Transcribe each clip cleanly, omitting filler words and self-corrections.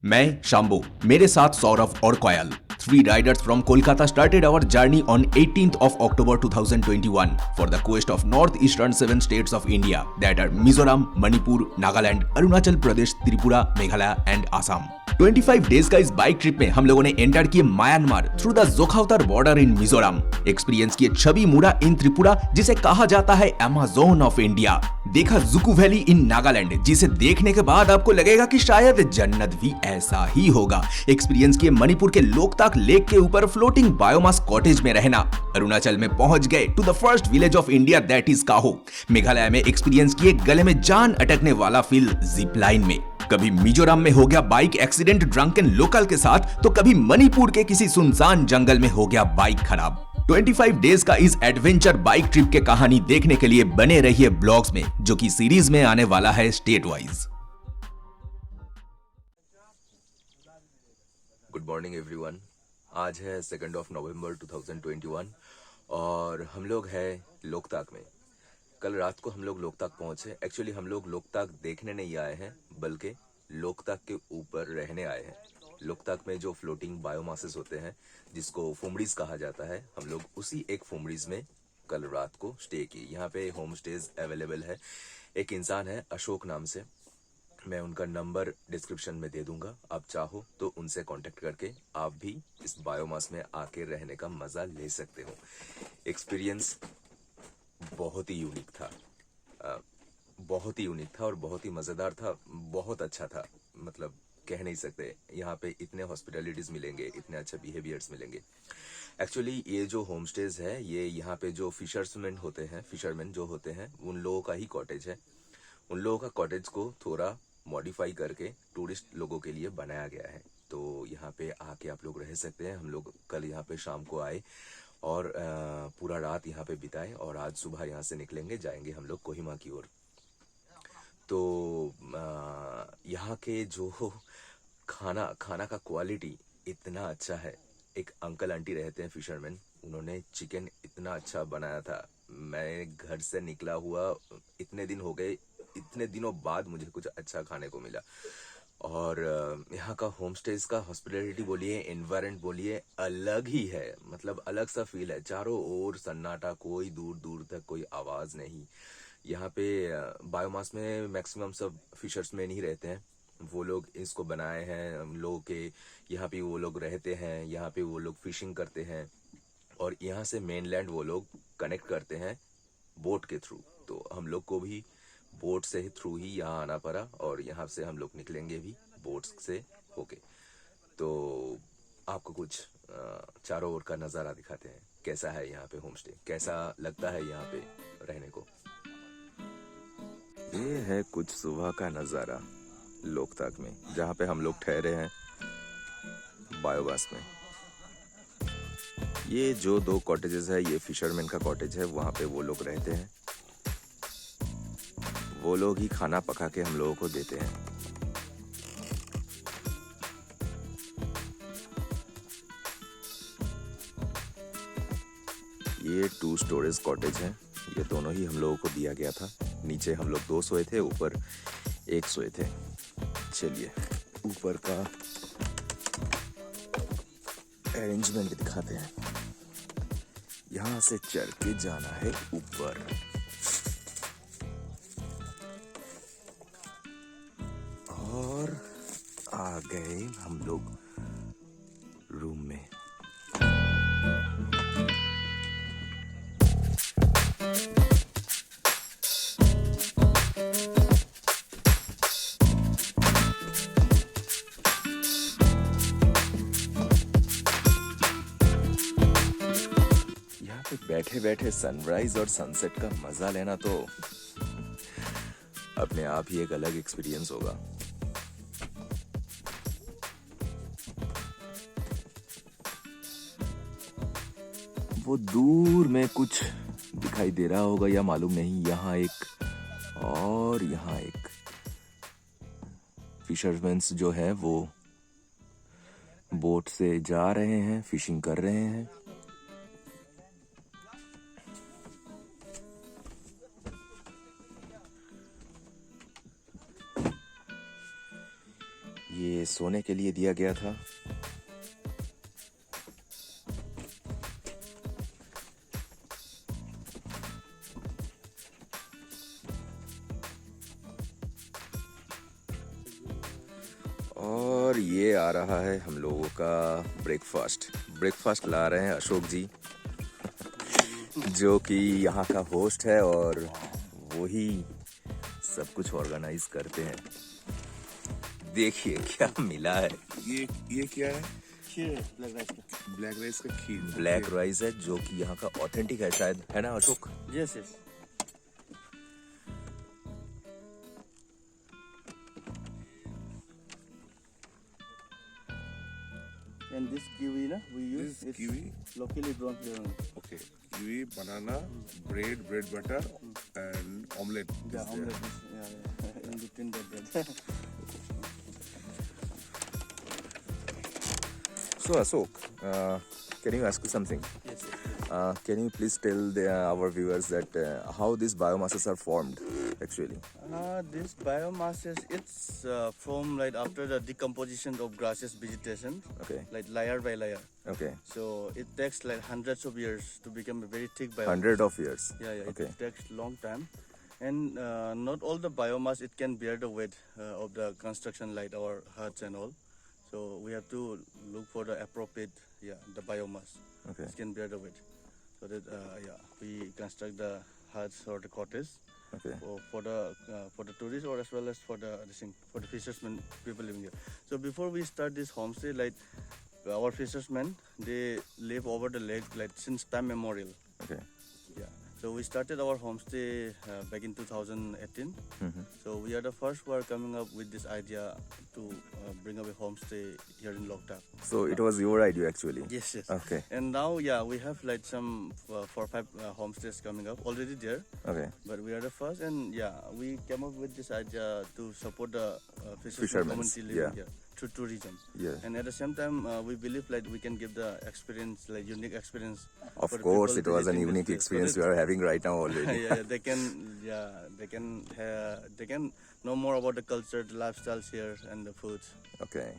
मैं शाम्बो, मेरे साथ सौरभ और कोयल. Three riders from Kolkata started our journey on 18th of October 2021 for the quest of northeastern 7 states of India that are Mizoram, Manipur, Nagaland, Arunachal Pradesh, Tripura, Meghalaya and Assam. 25 days का इस bike trip में हम लोगों ने enter किए Myanmar through the Zokhawthar border in Mizoram, experience किए छवि मुड़ा इन त्रिपुरा जिसे कहा जाता है अमेज़न ऑफ इंडिया, देखा जुकू वैली इन नागालैंड जिसे देखने के बाद आपको लगेगा कि शायद जन्नत भी ऐसा ही होगा, एक्सपीरियंस किए मणिपुर के लोकताक लेक के ऊपर फ्लोटिंग बायोमास कॉटेज में रहना, अरुणाचल में पहुंच गए to the first village of India that is Kaho, Meghalaya में एक्सपीरियंस किए गले में जान अटकने वाला फील जिप लाइन में, कभी मिजोरम में हो गया बाइक एक्सीडेंट ड्रंकन लोकल के साथ तो कभी मणिपुर के किसी सुनसान जंगल में हो गया बाइक खराब. 25 डेज का इस एडवेंचर बाइक ट्रिप के कहानी देखने के लिए बने रहिए ब्लॉग्स में जो कि सीरीज में आने वाला है state wise. Good morning everyone. आज है 2 नवंबर 2021 और हम लोग हैं लोकताक में. कल रात को हम लोग लोकताक पहुंचे. एक्चुअली हम लोग लोकताक देखने नहीं आए हैं बल्कि लोकताक के ऊपर रहने आए हैं. लोकताक में जो फ्लोटिंग बायोमासेस होते हैं जिसको फुमड़ीज कहा जाता है, हम लोग उसी एक फुमड़ीज में कल रात को स्टे की. यहाँ पे होम स्टेज अवेलेबल है. एक इंसान है अशोक नाम से, मैं उनका नंबर डिस्क्रिप्शन में दे दूंगा. आप चाहो तो उनसे कांटेक्ट करके आप भी इस बायोमास में आके रहने का मजा ले सकते हो. एक्सपीरियंस बहुत ही यूनिक था, बहुत ही यूनिक था और बहुत ही मजेदार था. बहुत अच्छा था, मतलब कह नहीं सकते. यहाँ पे इतने हॉस्पिटलिटीज मिलेंगे, इतने अच्छे बिहेवियर्स मिलेंगे. एक्चुअली ये जो होम स्टेज है ये यहाँ पे जो फिशरमैन जो होते हैं उन लोगों का ही कॉटेज है. उन लोगों का कॉटेज को थोड़ा मॉडिफाई करके टूरिस्ट लोगों के लिए बनाया गया है. तो यहाँ पे आके आप लोग रह सकते हैं. हम लोग कल यहाँ पे शाम को आए और पूरा रात यहाँ पे बिताए और आज सुबह यहाँ से निकलेंगे, जाएंगे हम लोग कोहिमा की ओर. तो यहाँ के जो खाना का क्वालिटी इतना अच्छा है. एक अंकल आंटी रहते हैं फिशरमैन, उन्होंने चिकन इतना अच्छा बनाया था. मैं घर से निकला हुआ इतने दिन हो गए, इतने दिनों बाद मुझे कुछ अच्छा खाने को मिला. और यहाँ का होम स्टेज का हॉस्पिटलिटी बोलिए, एनवायरमेंट बोलिए, अलग ही है. मतलब अलग सा फील है. चारों ओर सन्नाटा, कोई दूर दूर तक कोई आवाज नहीं. यहाँ पे बायोमास में मैक्सिमम सब फिशर्समैन ही रहते हैं. वो लोग इसको बनाए हैं. हम लोग के यहाँ पे वो लोग रहते हैं, यहाँ पे वो लोग फिशिंग करते हैं और यहाँ से मेनलैंड वो लोग कनेक्ट करते हैं बोट के थ्रू. तो हम लोग को भी बोट से थ्रू ही यहाँ आना पड़ा और यहाँ से हम लोग निकलेंगे भी बोट से होके. तो आपको कुछ चारों ओर का नज़ारा दिखाते हैं. कैसा है यहाँ पे होम स्टे, कैसा लगता है यहाँ पे रहने को. ये है कुछ सुबह का नज़ारा लोकताक में जहाँ पे हम लोग ठहरे हैं बायोगैस में. ये जो 2 कॉटेजेस है ये फिशरमैन का कॉटेज है. वहाँ पे वो लोग रहते हैं. वो लोग ही खाना पका के हम लोगों को देते हैं. ये 2 स्टोरेज कॉटेज हैं. ये दोनों ही हम लोगों को दिया गया था. नीचे हम लोग 2 सोए थे, ऊपर 1 सोए थे. चलिए ऊपर का अरेंजमेंट दिखाते हैं. यहाँ से चढ़ के जाना है ऊपर. और आ गए हम लोग रूम में. यहाँ पे बैठे बैठे सनराइज और सनसेट का मजा लेना तो अपने आप ही एक अलग एक्सपीरियंस होगा. वो दूर में कुछ दिखाई दे रहा होगा या मालूम नहीं. यहाँ एक और यहाँ एक फिशरमैन्स जो है वो बोट से जा रहे हैं, फिशिंग कर रहे हैं. ये ये सोने के लिए दिया गया था। और ये आ रहा है हम लोगों का ब्रेकफास्ट ला रहे हैं अशोक जी, जो कि यहाँ का होस्ट है और वही सब कुछ ऑर्गेनाइज करते हैं। देखिए क्या मिला है। ये क्या है? खीर है ब्लैक राइस का। ब्लैक राइस का खीर। ब्लैक राइस है जो कि यहाँ का ऑथेंटिक है शायद, है ना Ashok? Yes yes. And this kiwi na we use This it's kiwi? locally grown here only. Okay. Kiwi, banana, bread butter, and omelette. Yeah, is there. omelette is, yeah. In between the bread. So Ashok, can you ask you something? Yes. Can you please tell our viewers that how these biomasses are formed actually? This biomass is it's from like after the decomposition of grasses vegetation, Okay. like layer by layer. Okay. So it takes like hundreds of years to become a very thick biomass. 100 of years. Yeah. Okay. It takes long time, and not all the biomass it can bear the weight of the construction, like our huts and all. So we have to look for the appropriate, the biomass. Okay. It can bear the weight. So that we construct the huts or the cottage Okay. for the tourists or as well as for the fishermen people living here. So before we start this homestay, like our fishermen, they live over the lake like since time memorial. Okay. Yeah. So we started our homestay back in 2018. Mhm. So we are the first who are coming up with this idea to bring up a homestay here in Loktak. So it was your idea actually. Yes. Okay. And now, we have like some 4 or 5 homestays coming up already there. Okay. But we are the first, and we came up with this idea to support the fishermen Fishermen, community living yeah. here through tourism. Yeah. And at the same time, we believe like we can give the experience, like unique experience. Of for the course, people it was a visiting this unique place. experience So we are having right now that- already. they can know more about the culture, the lifestyles here, and the foods. Okay.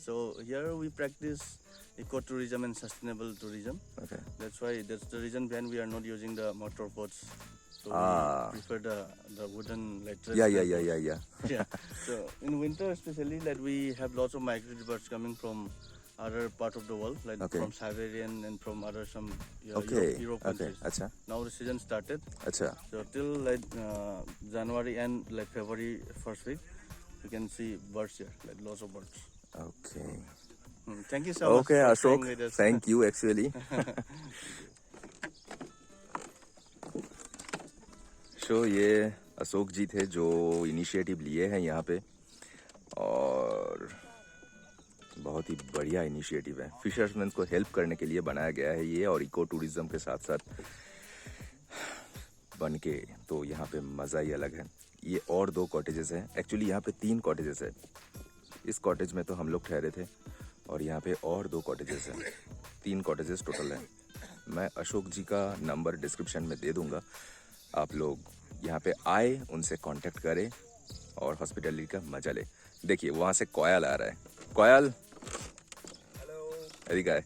So here we practice ecotourism and sustainable tourism. Okay. That's the reason behind we are not using the motor boats. So Ah. we prefer the wooden like Yeah. traditional boats. Yeah. So in winter especially, like we have lots of migratory birds coming from other part of the world, like Okay. from Siberian and from other some Okay. Europe Okay. countries. Acha. Now the season started. Acha. So till like January and like February first week, you can see birds here, like lots of birds. Okay. Thank you so much. Okay, for Ashok. staying with us. Thank you actually. So ये अशोक जी थे जो initiative लिए हैं यहाँ पे, और बहुत ही बढ़िया इनिशिएटिव है। फिशर्समैन को हेल्प करने के लिए बनाया गया है ये, और इको टूरिज्म के साथ साथ बन के तो यहाँ पे मज़ा ही अलग है। ये और 2 कॉटेजेस हैं, एक्चुअली यहाँ पे 3 कॉटेजेस है। इस कॉटेज में तो हम लोग ठहरे थे, और यहाँ पे और 2 कॉटेजेस हैं, 3 कॉटेजेस टोटल हैं। मैं अशोक जी का नंबर डिस्क्रिप्शन में दे दूंगा, आप लोग यहाँ पे आए, उनसे कांटेक्ट करें और हॉस्पिटलिटी का मजा ले। देखिए वहाँ से कोयल आ रहा है। कोयल, हेलो गाय,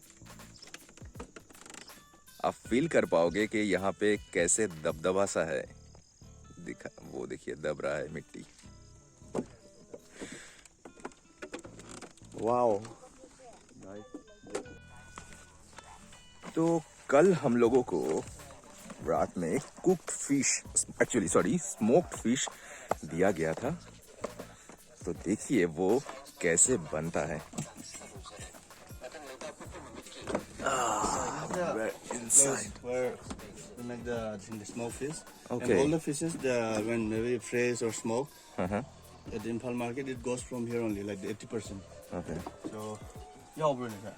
आप फील कर पाओगे कि यहाँ पे कैसे दबदबा सा है। दिखा, वो देखिए दब रहा है मिट्टी। वाओ। तो कल हम लोगों को रात में cooked fish, actually sorry smoked fish दिया गया था। तो देखिए वो कैसे बनता है। Inside. Where we make the smoked fish. Okay. And all the fishes, when maybe fresh or smoked, Uh-huh. at the Impal market, it goes from here only, like 80%. Okay. So, yeah, over there.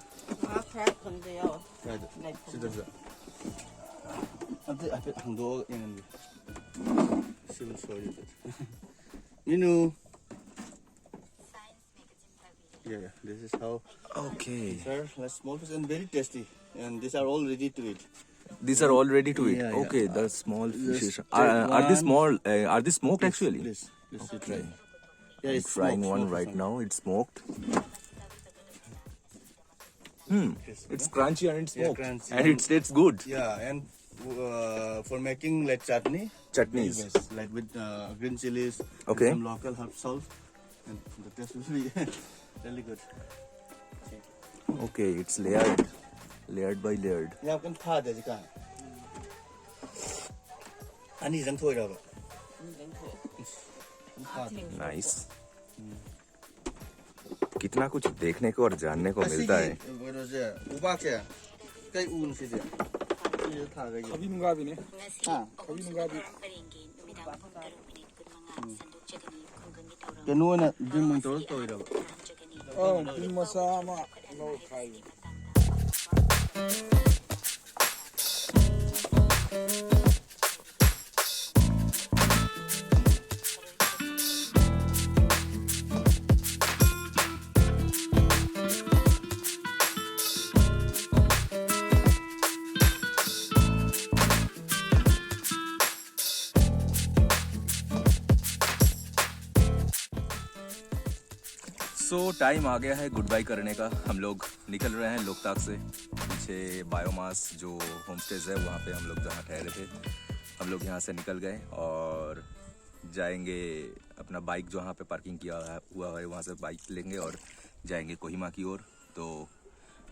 크랩인데요. Right. 네, Sit there. I put hangdo in. She will show you that. Minu. Yeah. This is how. Okay. Sir, like small fish and very tasty. And these are all ready to eat. These are all ready to eat. Yeah, yeah. Okay, the small fishes. take Are they one. small? Are they smoked actually? Please you Okay. try. Yeah, I'm it's trying smoked, one smoked right fish. now. It's smoked. It's crunchy and it's Yeah, smoked. crunchy. And it tastes good. Yeah, and for making like chutney. Chutneys. Yes, like with green chilies. and Okay. some local herb salt, and the taste will be really good. Okay, it's layered by layered. Yeah, I can try this guy. I need some toy rubber. Nice. कितना कुछ देखने को और जानने को मिलता है. kabinungabine Ah. kabinungabi Kanu na din mo to toy rubber. pin masama no khai so time आ गया है गुड बाय करने का. हम लोग निकल रहे हैं लोकताक से. पीछे बायोमास जो होम स्टेज है वहाँ पे हम लोग जहाँ ठहरे थे हम लोग यहाँ से निकल गए और जाएंगे अपना बाइक जो वहाँ पे पार्किंग किया हुआ है वहाँ से बाइक लेंगे और जाएंगे कोहिमा की ओर. तो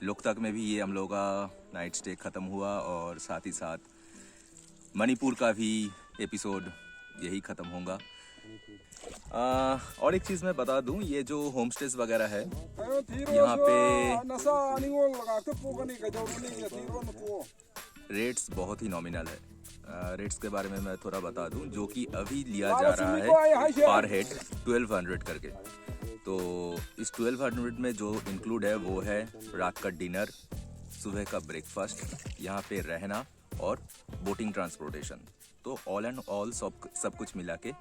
लोकताक में भी ये हम लोग का नाइट स्टे ख़त्म हुआ और साथ ही साथ मणिपुर का भी एपिसोड यही ख़त्म होगा. और एक चीज़ मैं बता दूं, ये जो होम स्टेज वगैरह है यहाँ पे nasa aningol laga ke pogani ka jawni ya tiro no po rates बहुत ही नॉमिनल है. रेट्स के बारे में मैं थोड़ा बता दूं जो कि अभी लिया जा रहा है पर हेड 1200 करके. तो इस 1200 में जो इंक्लूड है वो है रात का डिनर, सुबह का ब्रेकफास्ट, यहाँ पे रहना और बोटिंग ट्रांसपोर्टेशन. तो ऑल एंड ऑल सब कुछ मिला के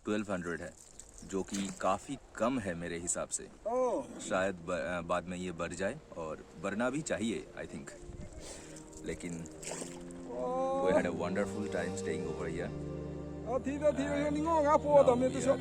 1200 है जो कि काफ़ी कम है मेरे हिसाब से. शायद बाद में ये बढ़ जाए और बढ़ना भी चाहिए आई थिंक. लेकिन we had a wonderful time staying over here. thira ningo nga po da me to so